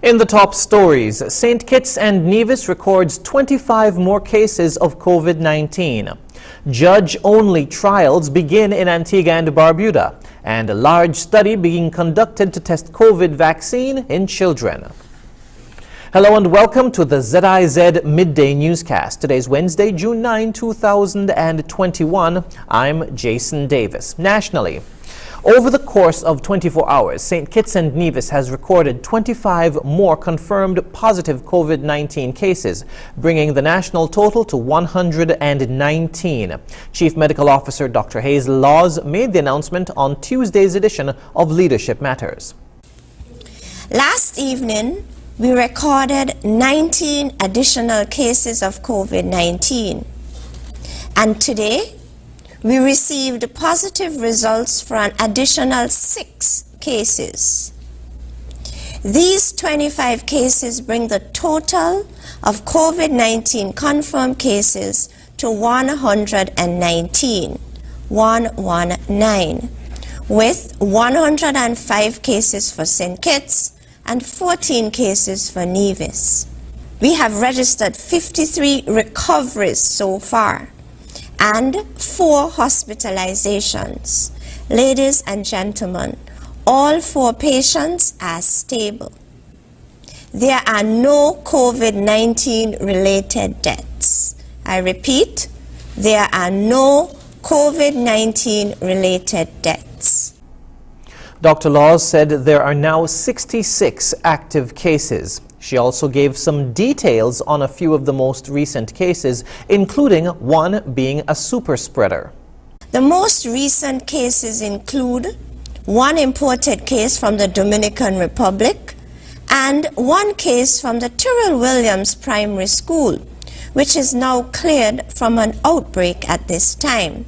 In the top stories, St. Kitts and Nevis records 25 more cases of COVID-19. Judge-only trials begin in Antigua and Barbuda, and a large study being conducted to test COVID vaccine in children. Hello and welcome to the ZIZ Midday Newscast. Today's Wednesday, June 9, 2021. I'm Jason Davis. Nationally, over the course of 24 hours, St. Kitts and Nevis has recorded 25 more confirmed positive COVID-19 cases, bringing the national total to 119. Chief Medical Officer Dr. Hazel Laws made the announcement on Tuesday's edition of Leadership Matters. Last evening, we recorded 19 additional cases of COVID-19, and today we received positive results for an additional 6 cases. These 25 cases bring the total of COVID-19 confirmed cases to 119, with 105 cases for St. Kitts and 14 cases for Nevis. We have registered 53 recoveries so far and 4 hospitalizations. Ladies and gentlemen, all 4 patients are stable. There are no COVID-19 related deaths. I repeat, there are no COVID-19 related deaths. Dr. Laws said there are now 66 active cases. She also gave some details on a few of the most recent cases, including one being a super spreader. The most recent cases include 1 imported case from the Dominican Republic and 1 case from the Tyrrell Williams Primary School, which is now cleared from an outbreak at this time.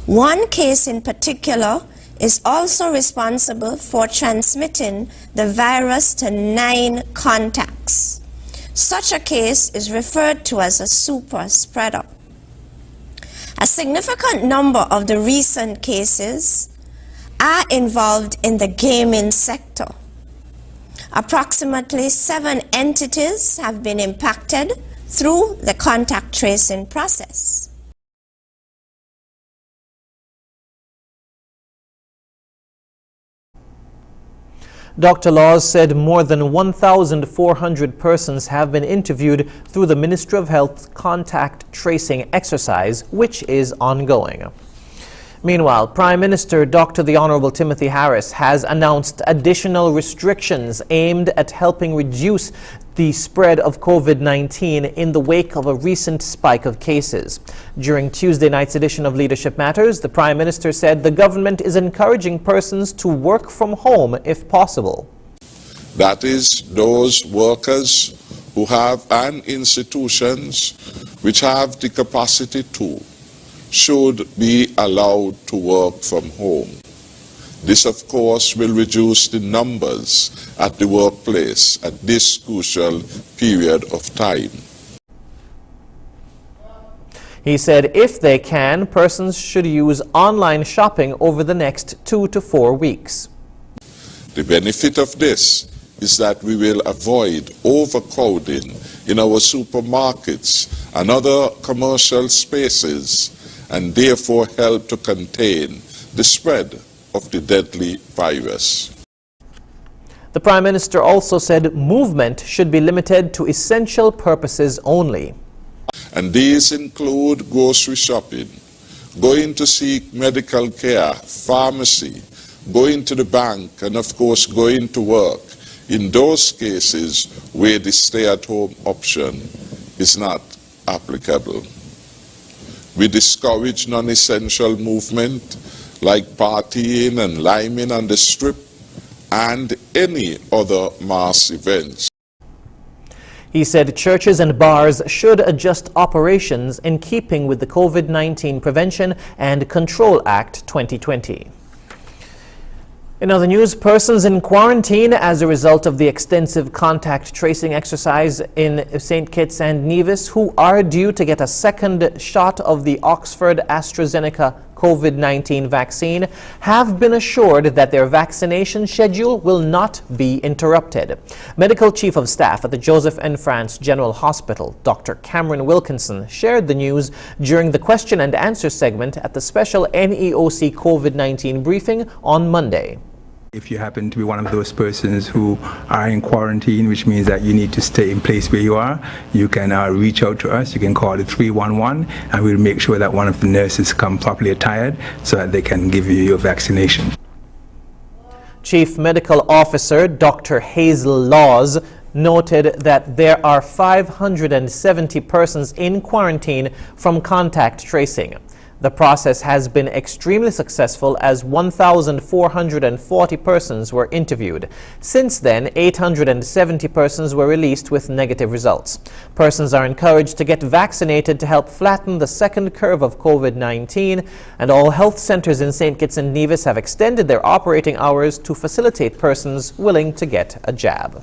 1 case in particular is also responsible for transmitting the virus to 9 contacts. Such a case is referred to as a super spreader. A significant number of the recent cases are involved in the gaming sector. Approximately 7 entities have been impacted through the contact tracing process. Dr. Laws said more than 1,400 persons have been interviewed through the Ministry of Health contact tracing exercise, which is ongoing. Meanwhile, Prime Minister Dr. The Honorable Timothy Harris has announced additional restrictions aimed at helping reduce the spread of COVID-19 in the wake of a recent spike of cases. During Tuesday night's edition of Leadership Matters, the Prime Minister said the government is encouraging persons to work from home if possible. That is, those workers who have and institutions which have the capacity to should be allowed to work from home. This, of course, will reduce the numbers at the workplace at this crucial period of time. He said if they can, persons should use online shopping over the next 2 to 4 weeks. The benefit of this is that we will avoid overcrowding in our supermarkets and other commercial spaces, and therefore help to contain the spread of the deadly virus. The Prime Minister also said movement should be limited to essential purposes only. And these include grocery shopping, going to seek medical care, pharmacy, going to the bank, and of course going to work in those cases where the stay-at-home option is not applicable. We discourage non-essential movement like partying and liming on the strip and any other mass events. He said churches and bars should adjust operations in keeping with the COVID-19 Prevention and Control Act 2020. In other news, persons in quarantine as a result of the extensive contact tracing exercise in St. Kitts and Nevis who are due to get a second shot of the Oxford AstraZeneca COVID-19 vaccine have been assured that their vaccination schedule will not be interrupted. Medical Chief of Staff at the Joseph N. France General Hospital, Dr. Cameron Wilkinson, shared the news during the question and answer segment at the special NEOC COVID-19 briefing on Monday. If you happen to be one of those persons who are in quarantine, which means that you need to stay in place where you are, you can reach out to us. You can call it 311 and we'll make sure that one of the nurses come properly attired so that they can give you your vaccination. Chief Medical Officer Dr. Hazel Laws noted that there are 570 persons in quarantine from contact tracing. The process has been extremely successful as 1,440 persons were interviewed. Since then, 870 persons were released with negative results. Persons are encouraged to get vaccinated to help flatten the second curve of COVID-19, and all health centers in St. Kitts and Nevis have extended their operating hours to facilitate persons willing to get a jab.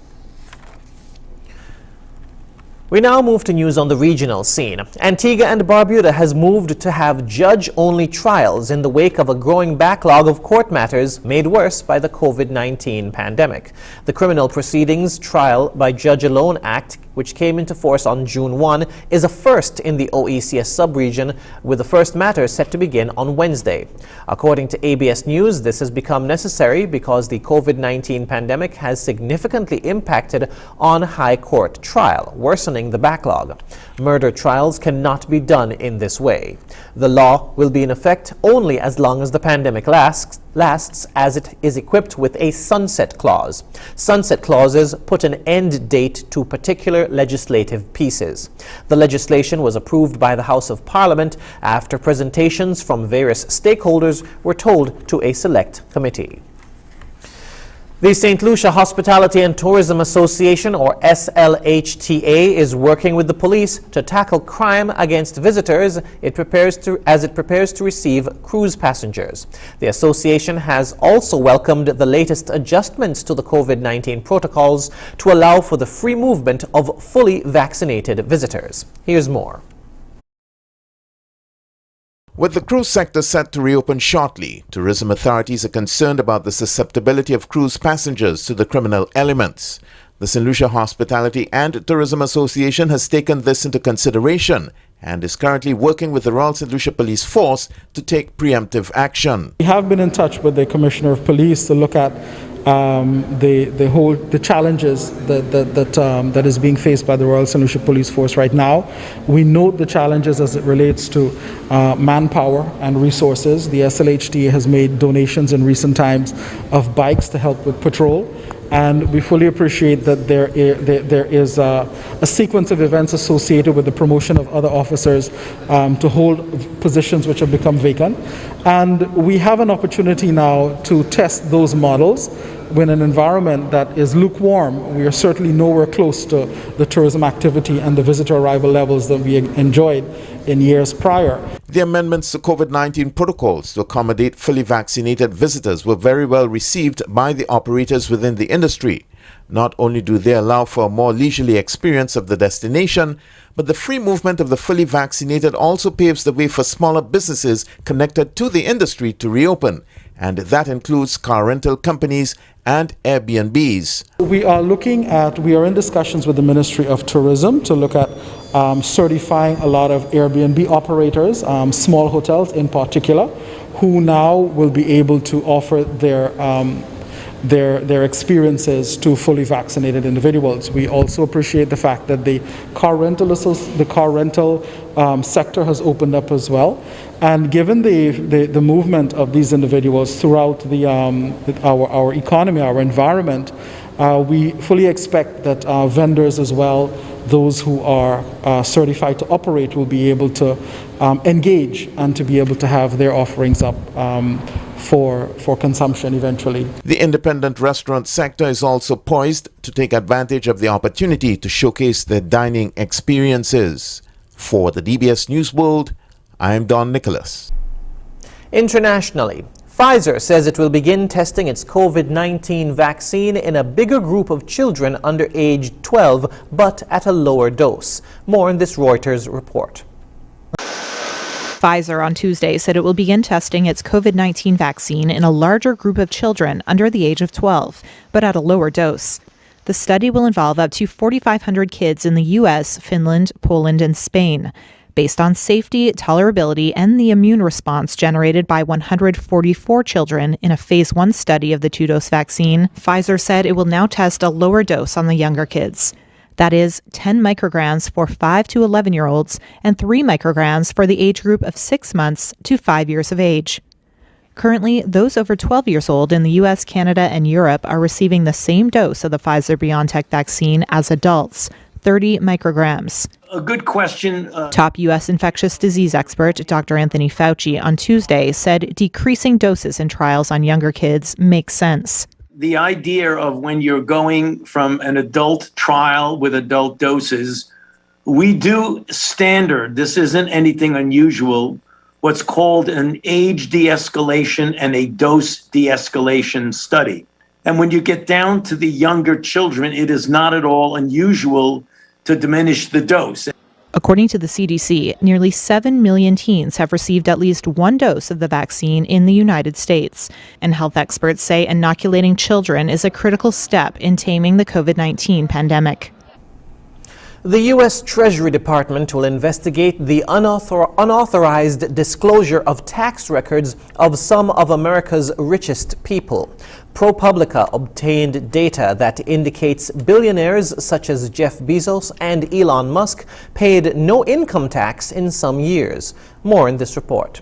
We now move to news on the regional scene. Antigua and Barbuda has moved to have judge-only trials in the wake of a growing backlog of court matters made worse by the COVID-19 pandemic. The Criminal Proceedings Trial by Judge Alone Act, which came into force on June 1, is a first in the OECS sub-region, with the first matter set to begin on Wednesday. According to ABS News, this has become necessary because the COVID-19 pandemic has significantly impacted on high court trial, worsening the backlog. Murder trials cannot be done in this way. The law will be in effect only as long as the pandemic lasts, as it is equipped with a sunset clause. Sunset clauses put an end date to particular legislative pieces. The legislation was approved by the House of Parliament after presentations from various stakeholders were told to a select committee. The St. Lucia Hospitality and Tourism Association, or SLHTA, is working with the police to tackle crime against visitors as it prepares to receive cruise passengers. The association has also welcomed the latest adjustments to the COVID-19 protocols to allow for the free movement of fully vaccinated visitors. Here's more. With the cruise sector set to reopen shortly, tourism authorities are concerned about the susceptibility of cruise passengers to the criminal elements. The St. Lucia Hospitality and Tourism Association has taken this into consideration and is currently working with the Royal St. Lucia Police Force to take preemptive action. We have been in touch with the Commissioner of Police to look at the challenges that is being faced by the Royal St. Lucia Police Force right now. We note the challenges as it relates to manpower and resources. The SLHTA has made donations in recent times of bikes to help with patrol. And we fully appreciate that there is a sequence of events associated with the promotion of other officers to hold positions which have become vacant. And we have an opportunity now to test those models in an environment that is lukewarm. We are certainly nowhere close to the tourism activity and the visitor arrival levels that we enjoyed in years prior. The amendments to COVID-19 protocols to accommodate fully vaccinated visitors were very well received by the operators within the industry. Not only do they allow for a more leisurely experience of the destination, but the free movement of the fully vaccinated also paves the way for smaller businesses connected to the industry to reopen, and that includes car rental companies and Airbnbs. We are in discussions with the Ministry of Tourism to look at certifying a lot of Airbnb operators, small hotels in particular, who now will be able to offer their experiences to fully vaccinated individuals. We also appreciate the fact that the car rental sector has opened up as well. And given the movement of these individuals throughout our economy, our environment, we fully expect that vendors as well, those who are certified to operate, will be able to engage and to be able to have their offerings up for consumption eventually. The independent restaurant sector is also poised to take advantage of the opportunity to showcase their dining experiences. For the DBS News World, I am Don Nicholas. Internationally, Pfizer says it will begin testing its COVID-19 vaccine in a bigger group of children under age 12, but at a lower dose. More in this Reuters report. Pfizer on Tuesday said it will begin testing its COVID-19 vaccine in a larger group of children under the age of 12, but at a lower dose. The study will involve up to 4,500 kids in the U.S., Finland, Poland, and Spain, based on safety, tolerability, and the immune response generated by 144 children in a phase 1 study of the 2-dose vaccine. Pfizer said it will now test a lower dose on the younger kids. That is 10 micrograms for 5 to 11-year-olds and 3 micrograms for the age group of 6 months to 5 years of age. Currently, those over 12 years old in the U.S., Canada, and Europe are receiving the same dose of the Pfizer-BioNTech vaccine as adults, 30 micrograms. A good question. Top U.S. infectious disease expert Dr. Anthony Fauci on Tuesday said decreasing doses in trials on younger kids makes sense. The idea of when you're going from an adult trial with adult doses, we do standard, this isn't anything unusual, what's called an age de-escalation and a dose de-escalation study. And when you get down to the younger children, it is not at all unusual to diminish the dose. According to the CDC, nearly 7 million teens have received at least one dose of the vaccine in the United States. And health experts say inoculating children is a critical step in taming the COVID-19 pandemic. The U.S. Treasury Department will investigate the unauthorized disclosure of tax records of some of America's richest people. ProPublica obtained data that indicates billionaires such as Jeff Bezos and Elon Musk paid no income tax in some years. More in this report.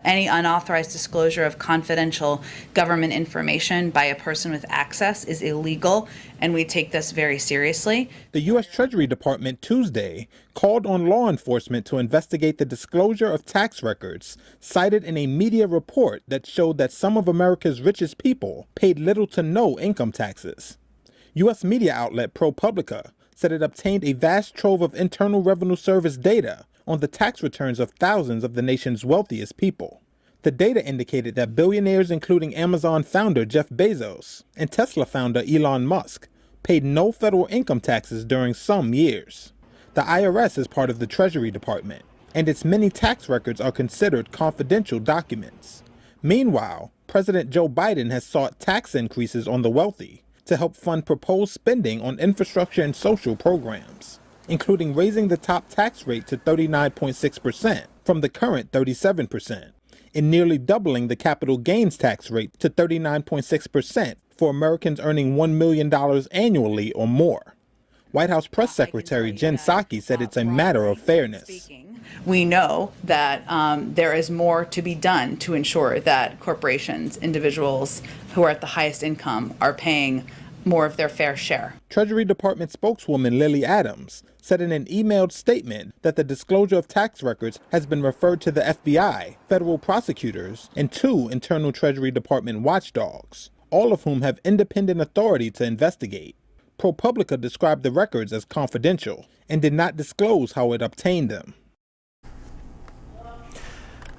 Any unauthorized disclosure of confidential government information by a person with access is illegal, and we take this very seriously. The U.S. Treasury Department Tuesday called on law enforcement to investigate the disclosure of tax records cited in a media report that showed that some of America's richest people paid little to no income taxes. U.S. media outlet ProPublica said it obtained a vast trove of Internal Revenue Service data on the tax returns of thousands of the nation's wealthiest people. The data indicated that billionaires including Amazon founder Jeff Bezos and Tesla founder Elon Musk paid no federal income taxes during some years. The IRS is part of the Treasury Department, and its many tax records are considered confidential documents. Meanwhile, President Joe Biden has sought tax increases on the wealthy to help fund proposed spending on infrastructure and social programs, including raising the top tax rate to 39.6% from the current 37%, and nearly doubling the capital gains tax rate to 39.6% for Americans earning $1 million annually or more. White House Press Secretary Jen Psaki said it's a matter of fairness. We know that there is more to be done to ensure that corporations, individuals who are at the highest income are paying more of their fair share. Treasury Department spokeswoman Lily Adams said in an emailed statement that the disclosure of tax records has been referred to the FBI, federal prosecutors, and 2 internal Treasury Department watchdogs, all of whom have independent authority to investigate. ProPublica described the records as confidential and did not disclose how it obtained them.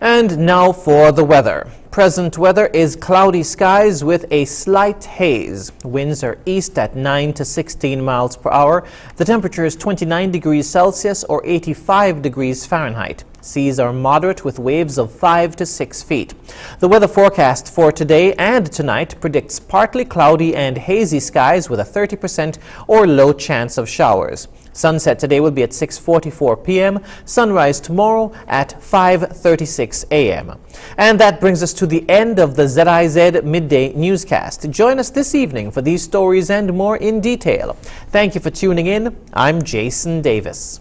And now for the weather. Present weather is cloudy skies with a slight haze. Winds are east at 9 to 16 miles per hour. The temperature is 29 degrees Celsius or 85 degrees Fahrenheit. Seas are moderate with waves of 5 to 6 feet. The weather forecast for today and tonight predicts partly cloudy and hazy skies with a 30% or low chance of showers. Sunset today will be at 6:44 p.m., sunrise tomorrow at 5:36 a.m. And that brings us to the end of the ZIZ Midday newscast. Join us this evening for these stories and more in detail. Thank you for tuning in. I'm Jason Davis.